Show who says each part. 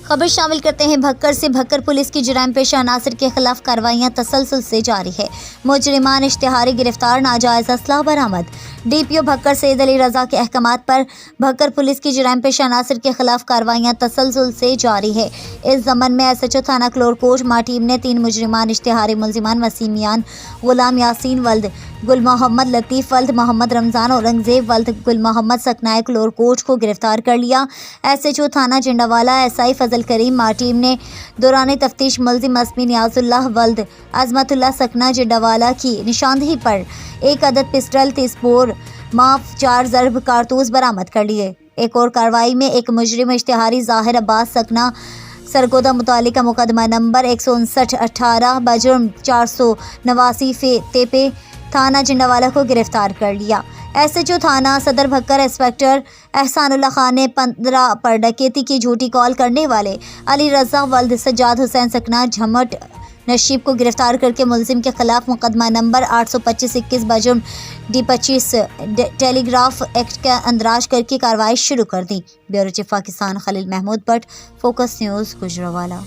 Speaker 1: खबर शामिल करते हैं भक्कर से। भक्कर पुलिस की जुर्म पेशा अनासर के खिलाफ कार्रवाइयां तसलसल से जारी है। मुजरिमान इश्तिहारी गिरफ्तार, नाजायज असला बरामद। डीपीओ भक्कर सैयद अली रजा के अहकामात पर भक्कर पुलिस की जुर्म पेशा अनासर के खिलाफ कार्रवाइयां तसलसल से जारी है। इस जमन में SHO थाना क्लोरकोट मां टीम ने 3 मुजरिमान इश्तिहारी मुलजिमान वसीम मियान, गुलाम यासीन वल्द गुल मोहम्मद, लतीफ़ वल्द मोहम्मद रमज़ान, औरंगजेब वल्द गुल मोहम्मद सकनाए क्लोरकोट को गिरफ्तार कर लिया। SHO थाना जिंडावाला SI फजल करीम मां टीम ने दौरान तफ्तीश मुलजिम असमी नियाजुल्लाह वल्द अजमतुल्लाह सकना जिंडावाला की निशानदेही पर 1 अदद पिस्टल, 30 बोर माफ 4 ज़र्ब कारतूस बरामद कर लिए। एक और कार्रवाई में एक मुजरिम इश्तिहारी ज़ाहिर अब्बास सकना सरगोदा मुतालिका मुकदमा नंबर 159/18 बजुर्म 489 तेपे थाना जिंडावाला को गिरफ्तार कर लिया। SHO थाना सदर भक्कर इंस्पेक्टर एहसानुल्लाह खान ने 15 पर डकैती की झूठी कॉल करने वाले अली रजा वल्द सज्जाद हुसैन सकना झमट नशीब को गिरफ्तार करके मुलजिम के खिलाफ मुकदमा नंबर 825-21 बजुर्म D25 टेलीग्राफ एक्ट का अंदराज करके कार्रवाई शुरू कर दी। Bureau chief Pakistan Khalil Mahmood Bhatt, focus news Gujranwala.